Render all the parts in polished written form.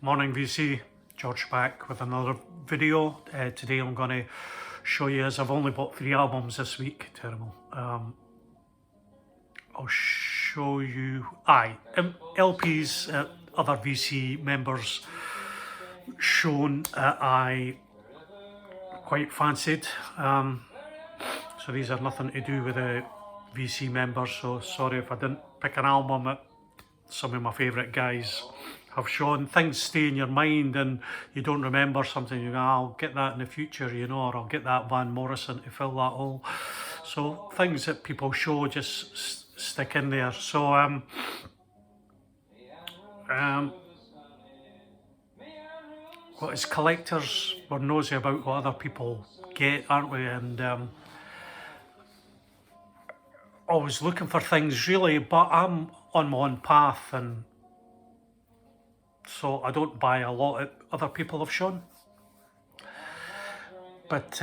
Morning VC, George back with another video. Today I'm going to show you, as I've only bought 3 albums this week, terrible. I'll show you, LPs, other VC members shown I quite fancied. So these are nothing to do with the VC members, so sorry if I didn't pick an album that some of my favourite guys have shown. Things stay in your mind and you don't remember something, you go, I'll get that in the future, you know, or I'll get that Van Morrison to fill that hole. So things that people show just stick in there. So what is collectors, we're nosy about what other people get, aren't we? And always looking for things really, but I'm on my own path, and so I don't buy a lot that other people have shown. But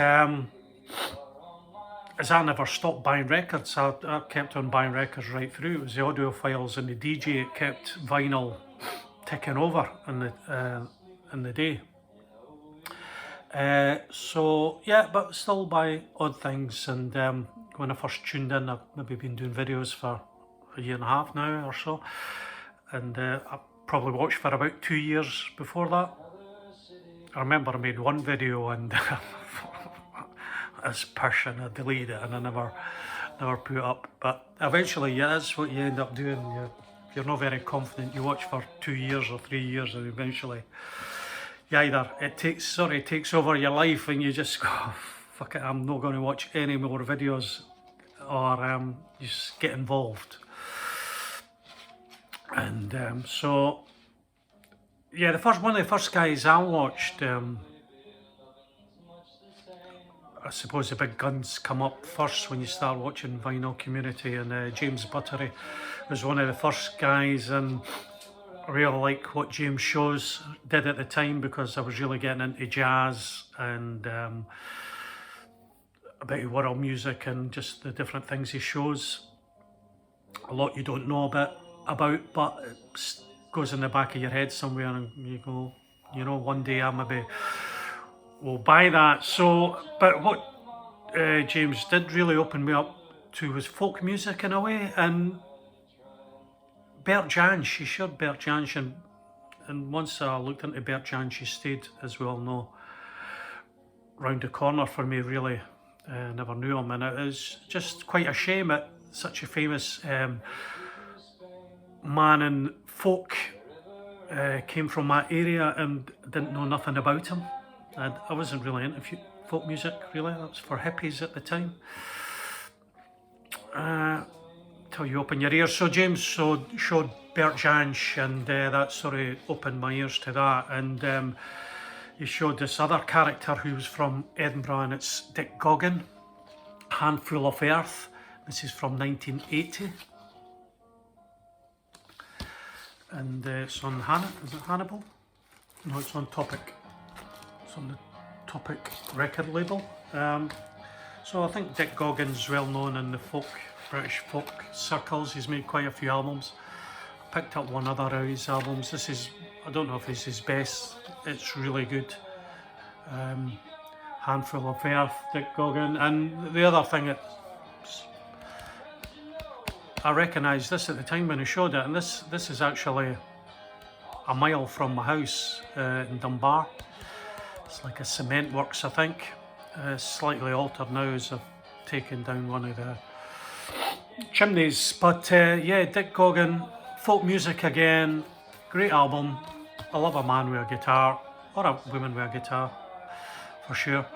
as I never stopped buying records, I kept on buying records right through. It was the audiophiles and the DJ that kept vinyl ticking over in the day. So yeah, but still buy odd things. And when I first tuned in, I've maybe been doing videos for a year and a half now or so, and I probably watched for about 2 years before that. I remember I made one video and as passion, I deleted it and I never put it up. But eventually, yeah, that's what you end up doing. You're not very confident. You watch for 2 years or 3 years, and eventually, either it takes over your life, and you just go, fuck it, I'm not going to watch any more videos, or just get involved. And so, yeah, one of the first guys I watched, I suppose the big guns come up first when you start watching Vinyl Community, and James Buttery was one of the first guys, and I really like what James Shows did at the time, because I was really getting into jazz and a bit of world music and just the different things he shows. A lot you don't know about, but it goes in the back of your head somewhere, and you go, you know, one day I maybe will buy that. So, but what James did really open me up to was folk music in a way, and Bert Jansch. She showed Bert Jansch, and once I looked into Bert Jansch, she stayed, as we all know, round the corner for me, really. Never knew him, and it was just quite a shame that such a famous man in folk came from that area and didn't know nothing about him. I wasn't really into folk music, really. That was for hippies at the time. Till you open your ears. So James showed Bert Jansch, and that sort of opened my ears to that. And he showed this other character who's from Edinburgh, and it's Dick Gaughan, Handful of Earth. This is from 1980. And it's on is it Hannibal? No, it's on Topic. It's on the Topic record label. So I think Dick Gaughan's well known in the British folk circles. He's made quite a few albums. I picked up one other of his albums. This is, I don't know if it's his best. It's really good. Handful of Earth, Dick Gaughan. And the other thing that I recognised this at the time when he showed it, and this is actually a mile from my house in Dunbar. It's like a cement works, I think. Slightly altered now as I've taken down one of the chimneys. But yeah, Dick Gaughan, folk music again, great album. I love a man with a guitar, or a woman with a guitar, for sure.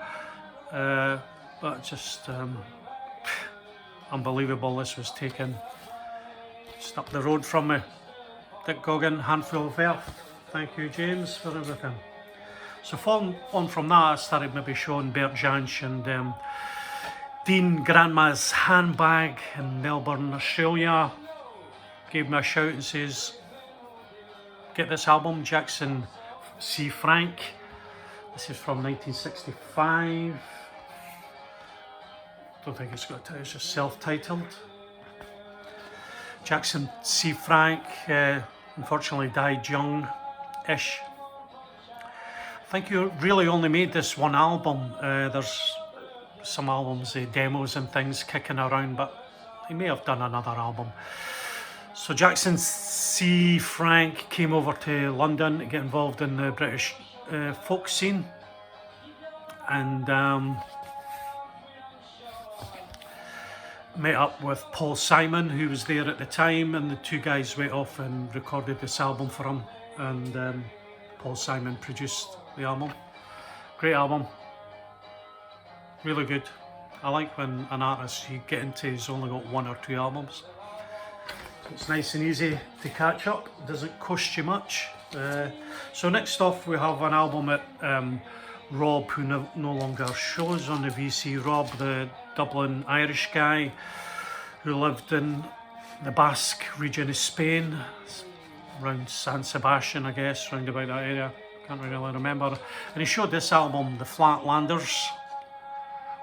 But just unbelievable this was taken just up the road from me. Dick Gaughan, Handful of Earth. Thank you, James, for everything. So following on from that, I started maybe showing Bert Jansch, and Dean Grandma's Handbag in Melbourne, Australia, gave me a shout and says, get this album, Jackson C. Frank. This is from 1965. Don't think it's got, it's just self-titled. Jackson C. Frank unfortunately died young-ish, think he really only made this one album. There's some albums, demos and things kicking around, but he may have done another album. So Jackson C. Frank came over to London to get involved in the British folk scene, and met up with Paul Simon, who was there at the time, and the two guys went off and recorded this album for him, and Paul Simon produced the album. Great album, really good. I like when an artist you get into has only got one or two albums. It's nice and easy to catch up, it doesn't cost you much. So next off we have an album at Rob, who no longer shows on the VC. Rob, the Dublin Irish guy who lived in the Basque region of Spain, around San Sebastian, I guess, round about that area, can't really remember. And he showed this album, The Flatlanders,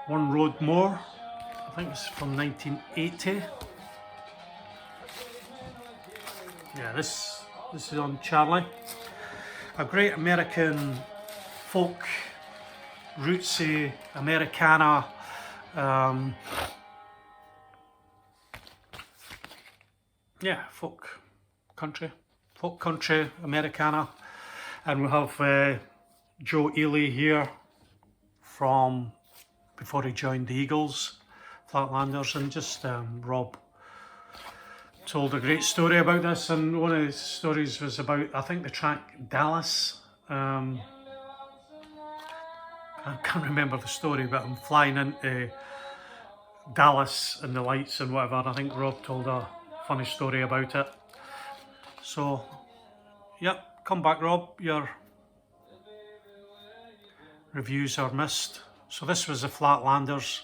One Road More, I think it's from 1980. Yeah, this is on Charlie. A great American folk, rootsy Americana, yeah, folk country Americana. And we have Joe Ely here from before he joined the Eagles, Flatlanders, and just Rob told a great story about this, and one of the stories was about, I think, the track Dallas. I can't remember the story, but I'm flying into Dallas and the lights and whatever. I think Rob told a funny story about it. So, yep, come back, Rob. Your reviews are missed. So this was the Flatlanders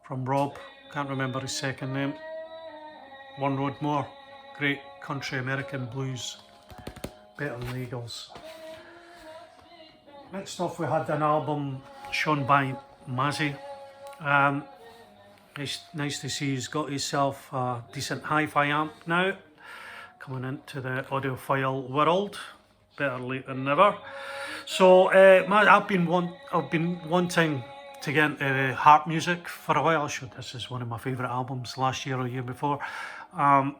from Rob. Can't remember his second name. One Road More. Great country American blues. Better than the Eagles. Next off we had an album shown by Mazzy. Nice to see he's got himself a decent hi-fi amp now. Coming into the audiophile world. Better late than never. So I've been wanting to get into harp music for a while. Sure, this is one of my favourite albums last year or year before. I've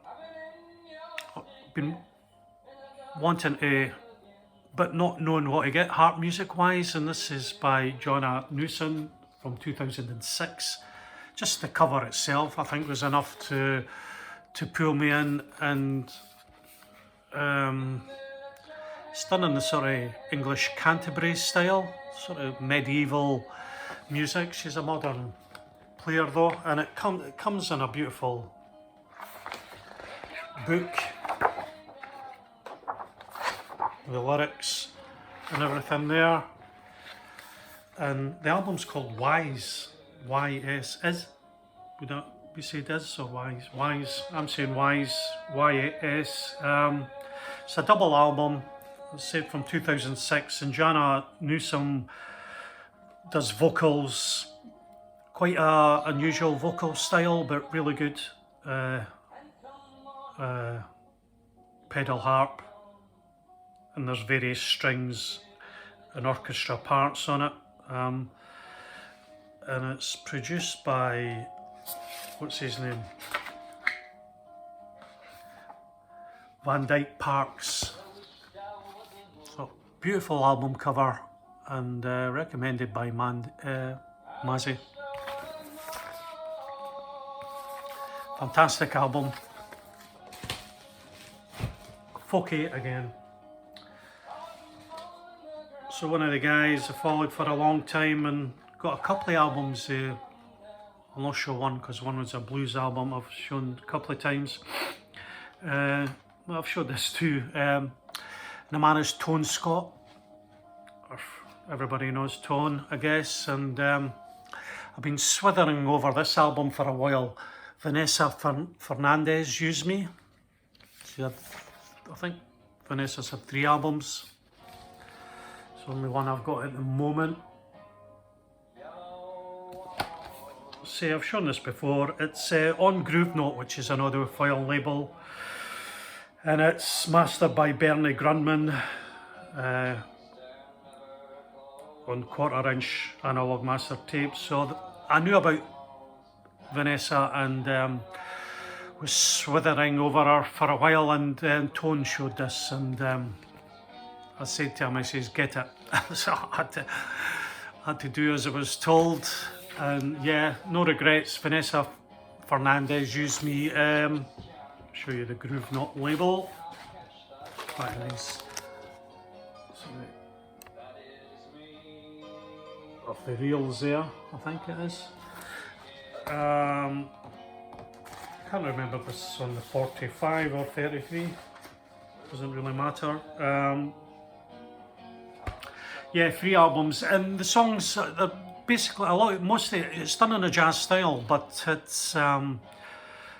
been wanting to, but not knowing what to get harp music wise, and this is by Joanna from 2006. Just the cover itself I think was enough to pull me in, and it's done in the sort of English Canterbury style, sort of medieval music. She's a modern player though, and it comes in a beautiful book, the lyrics and everything there. And the album's called Wise, Y-S, is, would that be said is or wise? Wise, I'm saying Wise, Y-S. It's a double album, it's said from 2006, and Joanna Newsom does vocals, quite a unusual vocal style, but really good. Pedal harp, and there's various strings and orchestra parts on it, and it's produced by, what's his name, Van Dyke Parks. So beautiful album cover, and recommended by Mazzy. Fantastic album. Folky again. So one of the guys I followed for a long time and got a couple of albums. I'll not show one because one was a blues album I've shown a couple of times. Well, I've showed this too. The man is Tone Scott. Everybody knows Tone, I guess. And I've been swithering over this album for a while. Vanessa Fernandez, Use Me. I think Vanessa's had 3 albums. It's the only one I've got at the moment. See, I've shown this before. It's on Groove Note, which is an audiophile label, and it's mastered by Bernie Grundman. on 1/4" analog master tape. So I knew about Vanessa and was swithering over her for a while, and Tone showed this, and I said to him, I says, get it. So I had to do as I was told, and yeah, no regrets. Vanessa Fernandez used me, show you the Groove Knot label, quite nice. So, of the reels there, I think it is. Can't remember if this is on the 45 or 33, doesn't really matter. Yeah, 3 albums, and the songs, they're basically a lot, mostly it's done in a jazz style, but it's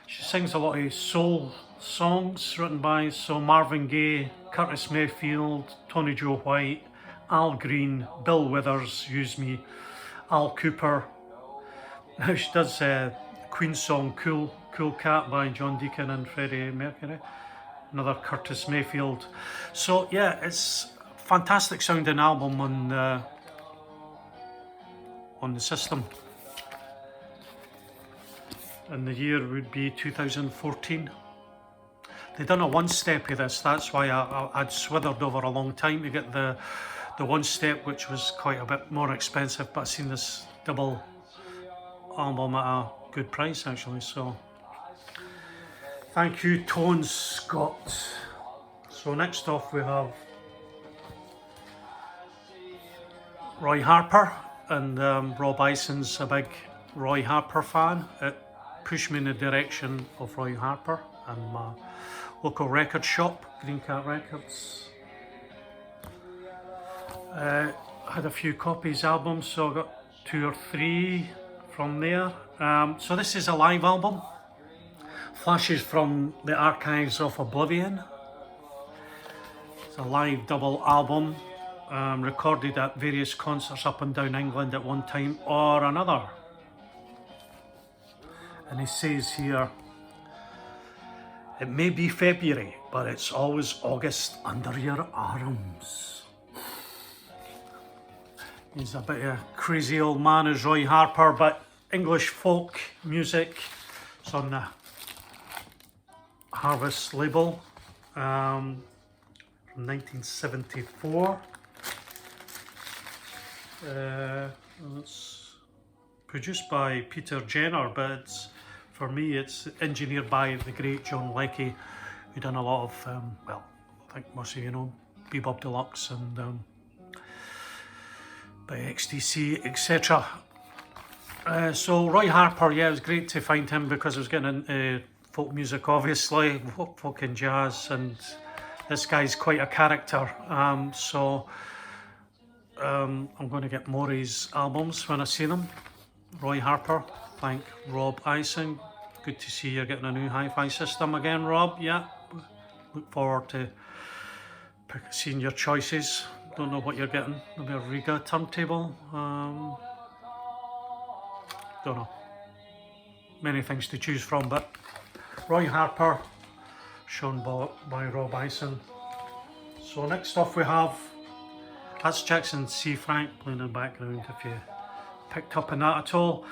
she sings a lot of soul songs written by Marvin Gaye, Curtis Mayfield, Tony Joe White, Al Green, Bill Withers, Use Me, Al Cooper. Now she does Queen's song Cool Cat by John Deacon and Freddie Mercury, another Curtis Mayfield. So yeah, it's a fantastic sounding album on the system. And the year would be 2014. They done a one-step of this, that's why I'd swithered over a long time to get the one-step, which was quite a bit more expensive, but I've seen this double album at a good price actually, so thank you, Tone Scott. So next off we have Roy Harper, and Rob Ison's a big Roy Harper fan. It pushed me in the direction of Roy Harper and my local record shop, Green Cat Records. Had a few copies albums, so I got 2 or 3 from there. So this is a live album, flashes from the archives of Oblivion. It's a live double album, recorded at various concerts up and down England at one time or another. And he says here, it may be February, but it's always August under your arms. He's a bit of a crazy old man as Roy Harper, but English folk music. It's on the Harvest label from 1974. It's produced by Peter Jenner, but for me it's engineered by the great John Leckie, who done a lot of, well, I think most of you know, Bebop Deluxe and by XTC, etc. So Roy Harper, yeah, it was great to find him because I was getting into folk music, obviously, folk and jazz, and this guy's quite a character. So I'm going to get more of his albums when I see them. Roy Harper, thank Rob Ison. Good to see you're getting a new hi-fi system again, Rob. Yeah, look forward to seeing your choices. Don't know what you're getting. Maybe a Riga turntable. Don't know. Many things to choose from, but Roy Harper, shown by Rob Ison. So next off we have, that's Jackson C. Frank playing in the background, if you picked up on that at all.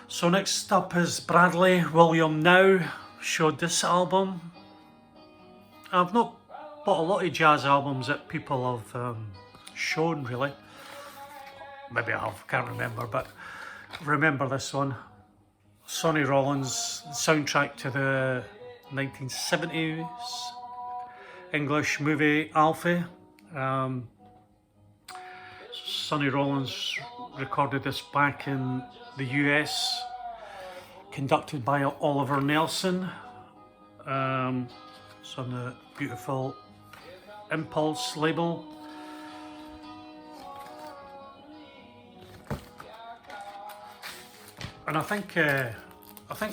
So next up is Bradley William Now, showed this album. I've not bought a lot of jazz albums that people have shown, really. Maybe I have, can't remember, but remember this one. Sonny Rollins, soundtrack to the 1970s English movie Alfie. Sonny Rollins recorded this back in the US, conducted by Oliver Nelson. It's on the beautiful Impulse label. And I think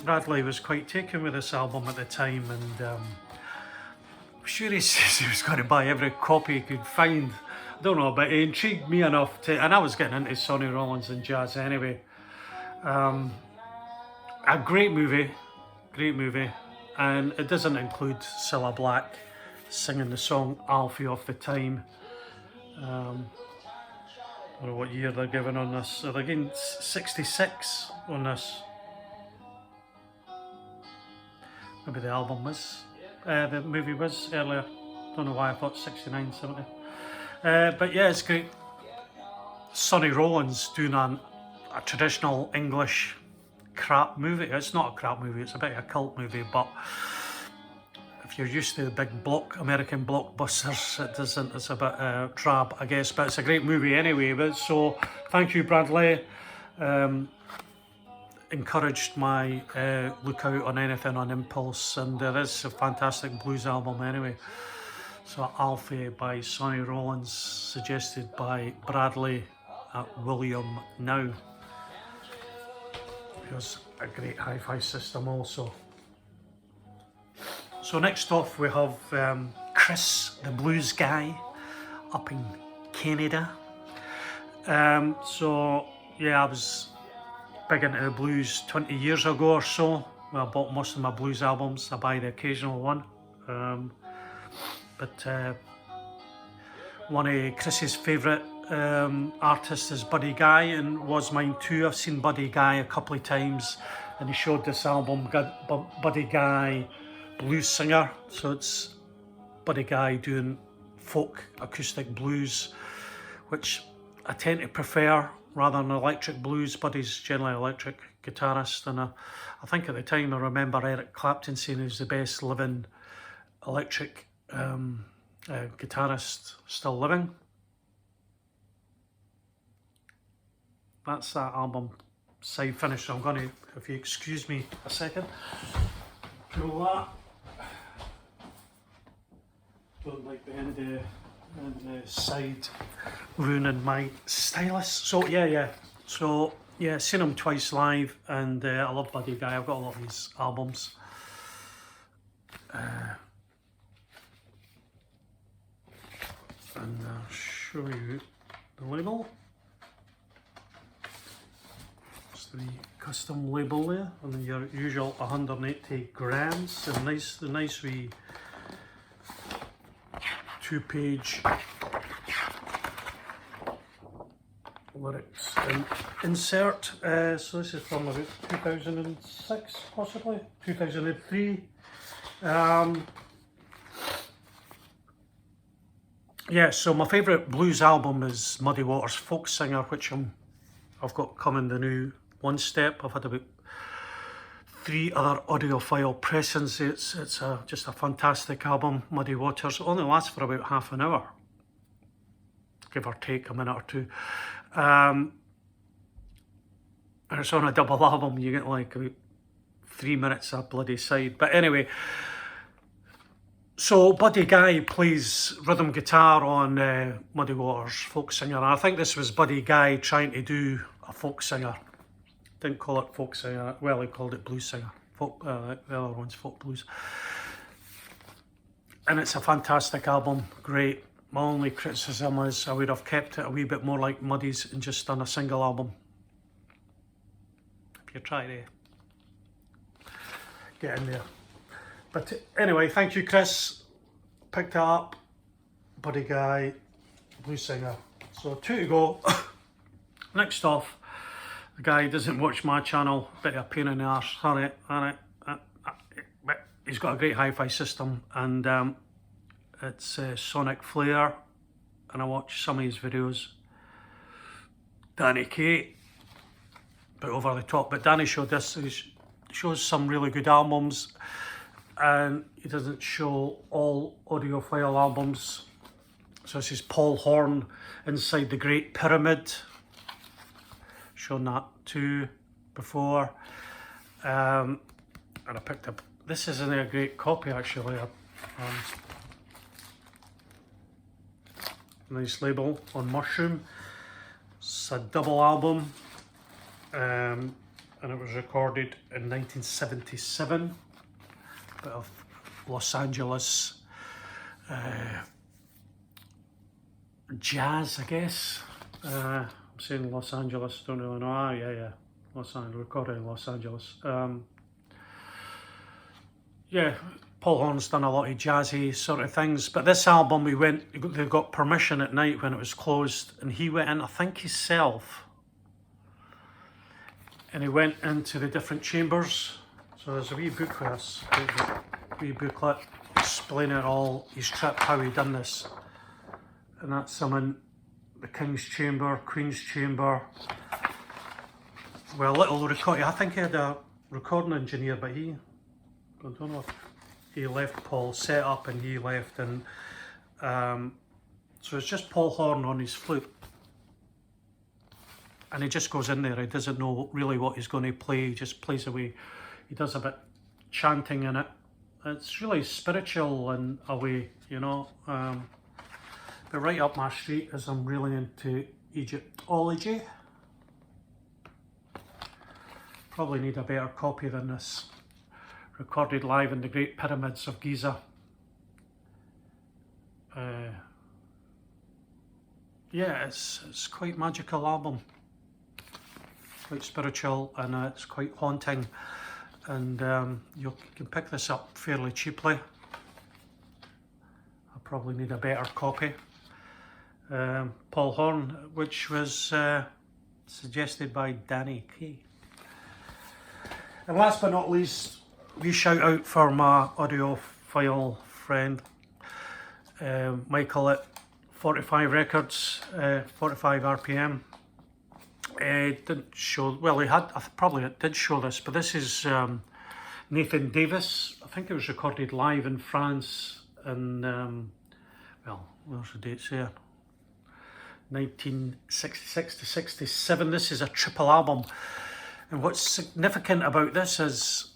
Bradley was quite taken with this album at the time, and I'm sure he says he was going to buy every copy he could find. I don't know, but it intrigued me enough to, and I was getting into Sonny Rollins and jazz anyway. A great movie, and it doesn't include Cilla Black singing the song Alfie off the time. I don't know what year they're giving on this. They're giving 66 on this. Maybe the album was, the movie was earlier. Don't know why I thought 69, 70. But yeah, it's great. Sonny Rollins doing a traditional English crap movie. It's not a crap movie, it's a bit of a cult movie, but if you're used to the big American blockbusters, it doesn't, it's a bit drab, I guess, but it's a great movie anyway. But so thank you, Bradley. Encouraged my look out on anything on impulse, and there is a fantastic blues album anyway. So Alfie by Sonny Rollins, suggested by Bradley at William Now. Here's a great hi-fi system also. So next off we have Chris, the blues guy, up in Canada. So yeah, I was big into the blues 20 years ago or so. Well, I bought most of my blues albums. I buy the occasional one. But one of Chris's favourite artists is Buddy Guy, and was mine too. I've seen Buddy Guy a couple of times, and he showed this album, Buddy Guy Blues Singer. So it's Buddy Guy doing folk acoustic blues, which I tend to prefer rather than electric blues. Buddy's generally electric guitarist, and I think at the time I remember Eric Clapton saying he was the best living electric guitarist still living. That's that album side finish. So I'm going to, if you excuse me a second, pull that. Don't like the end of the side ruining my stylus. So yeah, seen him twice live, and I love Buddy Guy. I've got a lot of his albums. And I'll show you the label. It's the custom label there, and your usual 180 grams. And the nice wee 2-page lyrics and insert. So this is from about 2006, possibly 2003. Yeah, so my favourite blues album is Muddy Waters Folk Singer, which I've got coming, the new One Step. I've had about 3 other audiophile pressings. It's just a fantastic album, Muddy Waters. It only lasts for about half an hour, give or take a minute or two. And it's on a double album, you get like about 3 minutes a bloody side. But anyway, so Buddy Guy plays rhythm guitar on Muddy Waters Folk Singer. And I think this was Buddy Guy trying to do a folk singer. Didn't call it folk singer, well, he called it blues singer. Folk, the other one's folk blues. And it's a fantastic album, great. My only criticism is I would have kept it a wee bit more like Muddy's and just done a single album. If you try to get in there. But anyway, thank you, Chris. Picked it up. Buddy Guy, blues singer. So 2 to go. Next off, the guy doesn't watch my channel, bit of a pain in the arse, sorry, but he's got a great hi-fi system, and it's Sonic Flair, and I watch some of his videos. Danny K, bit over the top, but Danny showed this, he shows some really good albums, and he doesn't show all audiophile albums. So this is Paul Horn, Inside the Great Pyramid. Shown that too before. And I picked up, this isn't a great copy actually. Nice label on Mushroom. It's a double album, and it was recorded in 1977. Bit of Los Angeles jazz, I guess. I'm saying Los Angeles, don't really know. Yeah, Los Angeles, recorded in Los Angeles. Yeah, Paul Horn's done a lot of jazzy sort of things, but this album they got permission at night when it was closed, and he went in, I think himself, and he went into the different chambers. So there's a wee book with us, a wee booklet explaining it all, his trip, how he done this. And that's some in the King's Chamber, Queen's Chamber. Well, little recording, I think he had a recording engineer, but I don't know if he left. Paul set up and he left, and so it's just Paul Horn on his flute, and he just goes in there. He doesn't know really what he's going to play. He just plays away. He does a bit chanting in it. It's really spiritual in a way, you know. But right up my street, as I'm really into Egyptology. Probably need a better copy than this. Recorded live in the Great Pyramids of Giza. Yeah, it's quite magical album. Quite spiritual, and it's quite haunting. And you can pick this up fairly cheaply. I probably need a better copy. Paul Horn, which was suggested by Danny Kay. And last but not least, we shout out for my audiophile friend Michael at 45 Records, 45 RPM. Didn't show, well, I probably did show this, but this is Nathan Davis. I think it was recorded live in France in, well, where's the dates here? 1966 to 67. This is a triple album. And what's significant about this is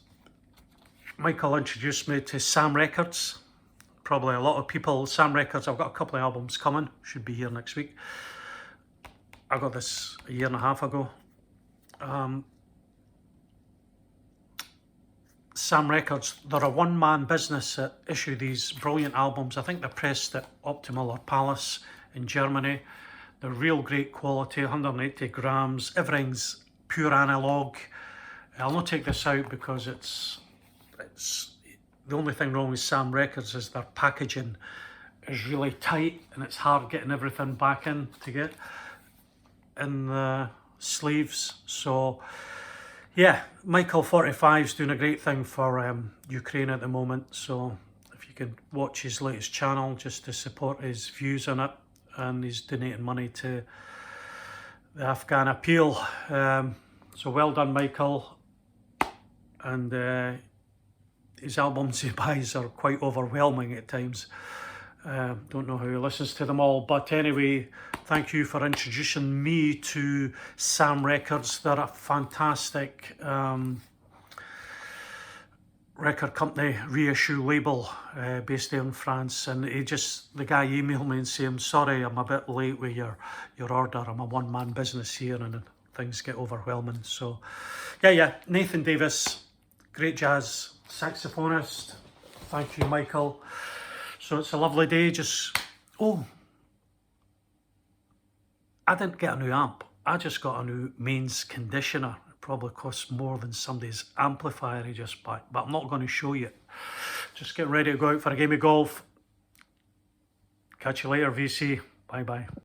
Michael introduced me to Sam Records. Probably a lot of people, Sam Records, I've got a couple of albums coming, should be here next week. I got this a year and a half ago. Sam Records, they're a one-man business that issue these brilliant albums. I think they're pressed at Optimal or Palace in Germany. They're real great quality, 180 grams, everything's pure analog. I'll not take this out because it's the only thing wrong with Sam Records is their packaging is really tight, and it's hard getting everything back in to get in the sleeves. So yeah, Michael 45's doing a great thing for Ukraine at the moment, so if you can watch his latest channel just to support his views on it, and he's donating money to the Afghan appeal. So well done, Michael. And his albums he buys are quite overwhelming at times. Don't know how he listens to them all, but anyway, thank you for introducing me to Sam Records. They're a fantastic record company, reissue label, based there in France. And the guy emailed me and said, I'm sorry, I'm a bit late with your order. I'm a one-man business here and things get overwhelming. So yeah, Nathan Davis, great jazz saxophonist. Thank you, Michael. So it's a lovely day. I didn't get a new amp. I just got a new mains conditioner. It probably costs more than somebody's amplifier he just bought, but I'm not going to show you. Just getting ready to go out for a game of golf. Catch you later, VC. Bye-bye.